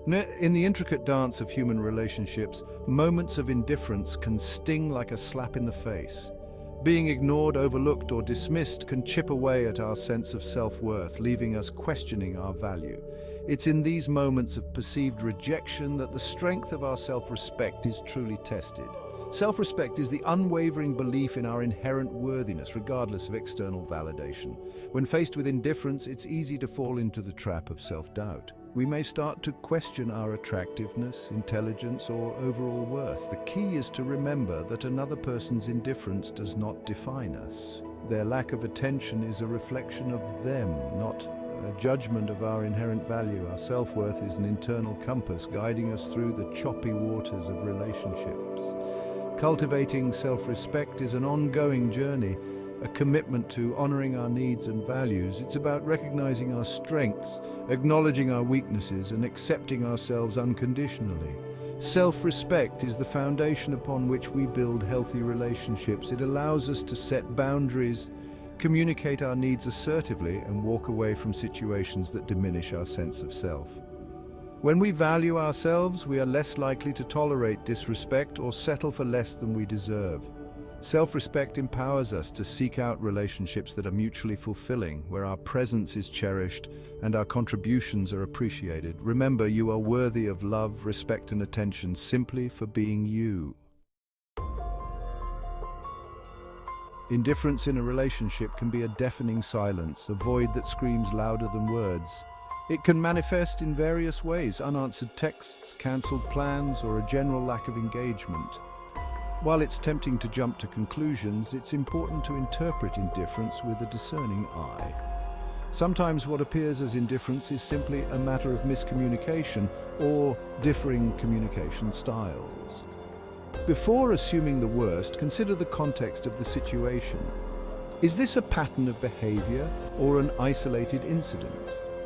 In the intricate dance of human relationships, moments of indifference can sting like a slap in the face. Being ignored, overlooked, or dismissed can chip away at our sense of self-worth, leaving us questioning our value. It's in these moments of perceived rejection that the strength of our self-respect is truly tested. Self-respect is the unwavering belief in our inherent worthiness, regardless of external validation. When faced with indifference, it's easy to fall into the trap of self-doubt. We may start to question our attractiveness, intelligence, or overall worth. The key is to remember that another person's indifference does not define us. Their lack of attention is a reflection of them, not a judgment of our inherent value. Our self-worth is an internal compass guiding us through the choppy waters of relationships. Cultivating self-respect is an ongoing journey, a commitment to honoring our needs and values. It's about recognizing our strengths, acknowledging our weaknesses, and accepting ourselves unconditionally. Self-respect is the foundation upon which we build healthy relationships. It allows us to set boundaries, communicate our needs assertively, and walk away from situations that diminish our sense of self. When we value ourselves, we are less likely to tolerate disrespect or settle for less than we deserve. Self-respect empowers us to seek out relationships that are mutually fulfilling, where our presence is cherished and our contributions are appreciated. Remember, you are worthy of love, respect, and attention simply for being you. Indifference in a relationship can be a deafening silence, a void that screams louder than words. It can manifest in various ways: unanswered texts, cancelled plans, or a general lack of engagement. While it's tempting to jump to conclusions, it's important to interpret indifference with a discerning eye. Sometimes what appears as indifference is simply a matter of miscommunication or differing communication styles. Before assuming the worst, consider the context of the situation. Is this a pattern of behavior or an isolated incident?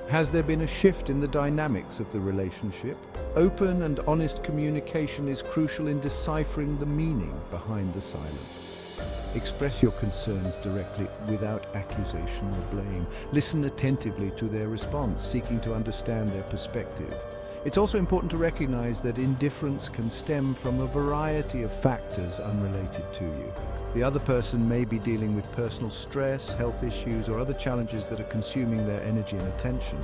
Has there been a shift in the dynamics of the relationship? Open and honest communication is crucial in deciphering the meaning behind the silence. Express your concerns directly without accusation or blame. Listen attentively to their response, seeking to understand their perspective. It's also important to recognize that indifference can stem from a variety of factors unrelated to you. The other person may be dealing with personal stress, health issues, or other challenges that are consuming their energy and attention.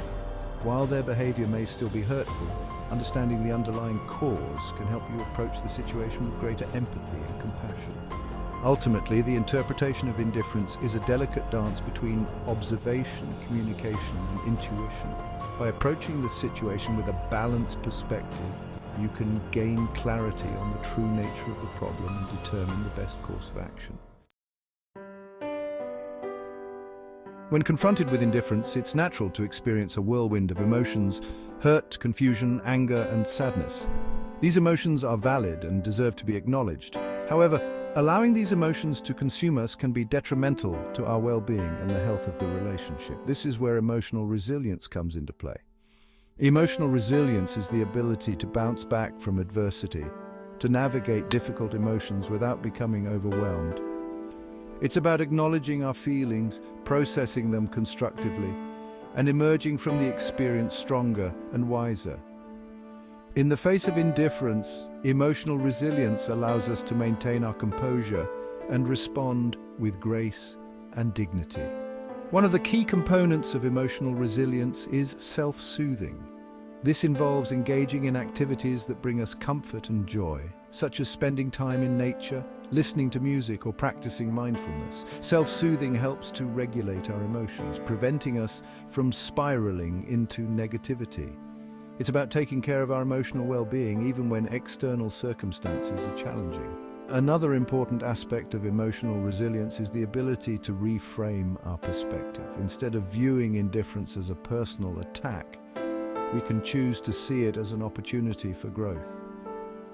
While their behavior may still be hurtful, understanding the underlying cause can help you approach the situation with greater empathy and compassion. Ultimately, the interpretation of indifference is a delicate dance between observation, communication, and intuition. By approaching the situation with a balanced perspective, you can gain clarity on the true nature of the problem and determine the best course of action. When confronted with indifference, it's natural to experience a whirlwind of emotions: hurt, confusion, anger, and sadness. These emotions are valid and deserve to be acknowledged. However, allowing these emotions to consume us can be detrimental to our well-being and the health of the relationship. This is where emotional resilience comes into play. Emotional resilience is the ability to bounce back from adversity, to navigate difficult emotions without becoming overwhelmed. It's about acknowledging our feelings, processing them constructively, and emerging from the experience stronger and wiser. In the face of indifference, emotional resilience allows us to maintain our composure and respond with grace and dignity. One of the key components of emotional resilience is self-soothing. This involves engaging in activities that bring us comfort and joy, such as spending time in nature, listening to music, or practicing mindfulness. Self-soothing helps to regulate our emotions, preventing us from spiraling into negativity. It's about taking care of our emotional well-being even when external circumstances are challenging. Another important aspect of emotional resilience is the ability to reframe our perspective. Instead of viewing indifference as a personal attack, we can choose to see it as an opportunity for growth.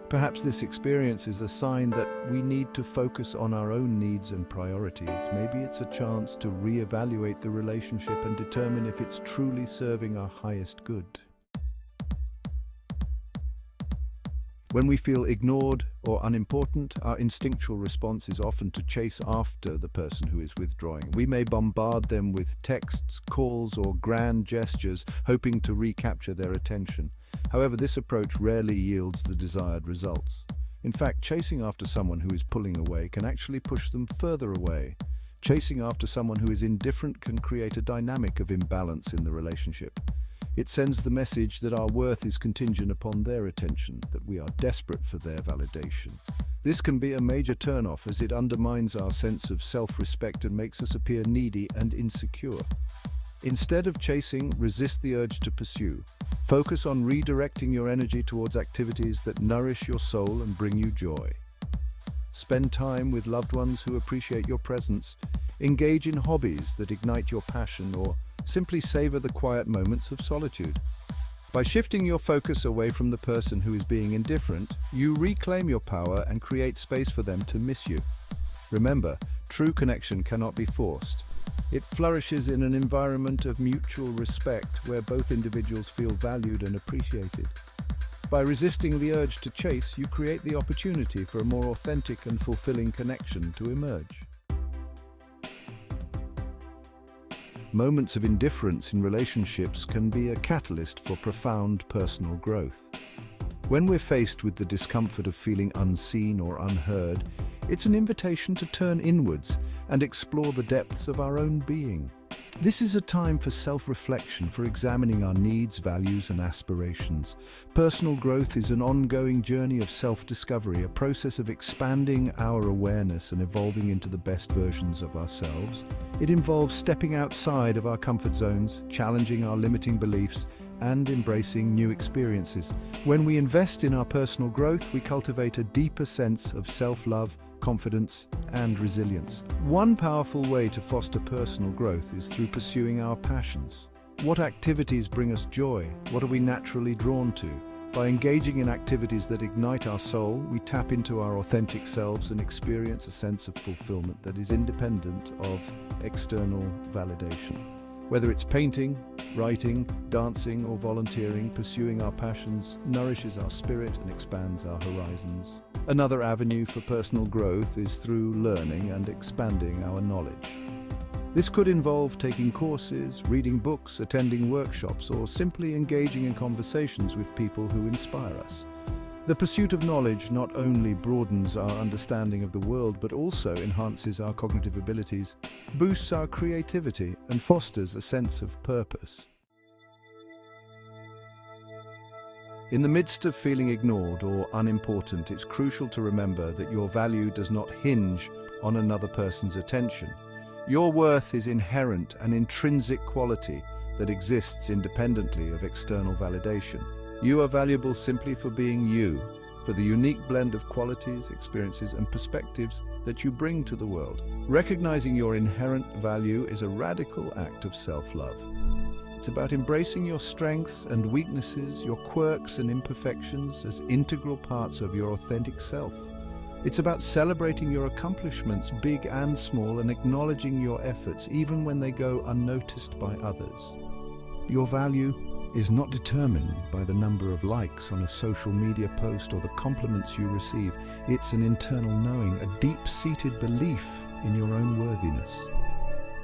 Perhaps this experience is a sign that we need to focus on our own needs and priorities. Maybe it's a chance to reevaluate the relationship and determine if it's truly serving our highest good. When we feel ignored or unimportant, our instinctual response is often to chase after the person who is withdrawing. We may bombard them with texts, calls, or grand gestures, hoping to recapture their attention. However, this approach rarely yields the desired results. In fact, chasing after someone who is pulling away can actually push them further away. Chasing after someone who is indifferent can create a dynamic of imbalance in the relationship. It sends the message that our worth is contingent upon their attention, that we are desperate for their validation. This can be a major turn-off as it undermines our sense of self-respect and makes us appear needy and insecure. Instead of chasing, resist the urge to pursue. Focus on redirecting your energy towards activities that nourish your soul and bring you joy. Spend time with loved ones who appreciate your presence. Engage in hobbies that ignite your passion, or simply savor the quiet moments of solitude. By shifting your focus away from the person who is being indifferent, you reclaim your power and create space for them to miss you. Remember, true connection cannot be forced. It flourishes in an environment of mutual respect where both individuals feel valued and appreciated. By resisting the urge to chase, you create the opportunity for a more authentic and fulfilling connection to emerge. Moments of indifference in relationships can be a catalyst for profound personal growth. When we're faced with the discomfort of feeling unseen or unheard, it's an invitation to turn inwards and explore the depths of our own being. This is a time for self-reflection, for examining our needs, values, and aspirations. Personal growth is an ongoing journey of self-discovery, a process of expanding our awareness and evolving into the best versions of ourselves. It involves stepping outside of our comfort zones, challenging our limiting beliefs, and embracing new experiences. When we invest in our personal growth, we cultivate a deeper sense of self-love, confidence, and resilience. One powerful way to foster personal growth is through pursuing our passions. What activities bring us joy? What are we naturally drawn to? By engaging in activities that ignite our soul, we tap into our authentic selves and experience a sense of fulfillment that is independent of external validation. Whether it's painting, writing, dancing, or volunteering, pursuing our passions nourishes our spirit and expands our horizons. Another avenue for personal growth is through learning and expanding our knowledge. This could involve taking courses, reading books, attending workshops, or simply engaging in conversations with people who inspire us. The pursuit of knowledge not only broadens our understanding of the world, but also enhances our cognitive abilities, boosts our creativity, and fosters a sense of purpose. In the midst of feeling ignored or unimportant, it's crucial to remember that your value does not hinge on another person's attention. Your worth is inherent, an intrinsic quality that exists independently of external validation. You are valuable simply for being you, for the unique blend of qualities, experiences, and perspectives that you bring to the world. Recognizing your inherent value is a radical act of self-love. It's about embracing your strengths and weaknesses, your quirks and imperfections as integral parts of your authentic self. It's about celebrating your accomplishments, big and small, and acknowledging your efforts, even when they go unnoticed by others. Your value is not determined by the number of likes on a social media post or the compliments you receive. It's an internal knowing, a deep-seated belief in your own worthiness.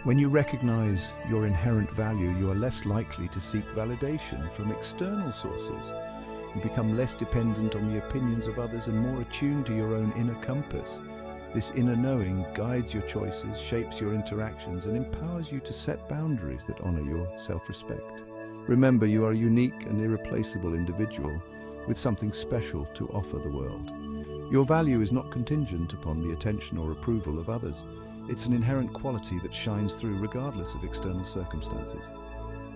When you recognize your inherent value, you are less likely to seek validation from external sources. You become less dependent on the opinions of others and more attuned to your own inner compass. This inner knowing guides your choices, shapes your interactions, and empowers you to set boundaries that honor your self-respect. Remember, you are a unique and irreplaceable individual with something special to offer the world. Your value is not contingent upon the attention or approval of others. It's an inherent quality that shines through regardless of external circumstances.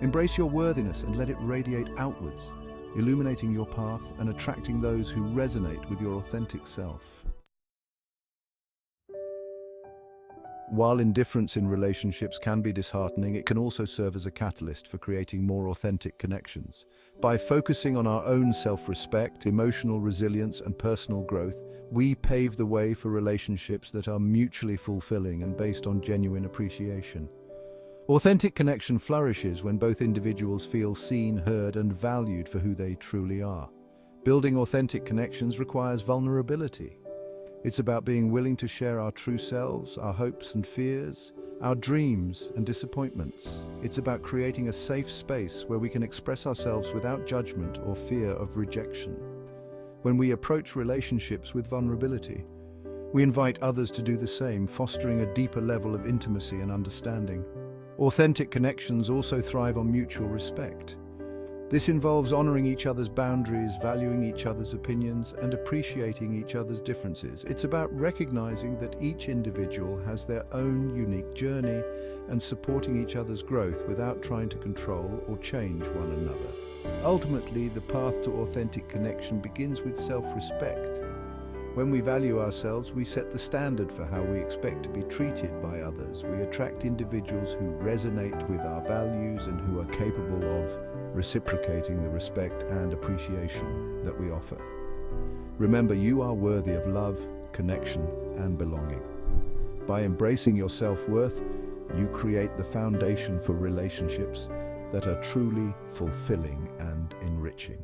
Embrace your worthiness and let it radiate outwards, illuminating your path and attracting those who resonate with your authentic self. While indifference in relationships can be disheartening, it can also serve as a catalyst for creating more authentic connections. By focusing on our own self-respect, emotional resilience, and personal growth, we pave the way for relationships that are mutually fulfilling and based on genuine appreciation. Authentic connection flourishes when both individuals feel seen, heard, and valued for who they truly are. Building authentic connections requires vulnerability. It's about being willing to share our true selves, our hopes and fears, our dreams and disappointments. It's about creating a safe space where we can express ourselves without judgment or fear of rejection. When we approach relationships with vulnerability, we invite others to do the same, fostering a deeper level of intimacy and understanding. Authentic connections also thrive on mutual respect. This involves honoring each other's boundaries, valuing each other's opinions, and appreciating each other's differences. It's about recognizing that each individual has their own unique journey and supporting each other's growth without trying to control or change one another. Ultimately, the path to authentic connection begins with self-respect. When we value ourselves, we set the standard for how we expect to be treated by others. We attract individuals who resonate with our values and who are capable of reciprocating the respect and appreciation that we offer. Remember, you are worthy of love, connection, and belonging. By embracing your self-worth, you create the foundation for relationships that are truly fulfilling and enriching.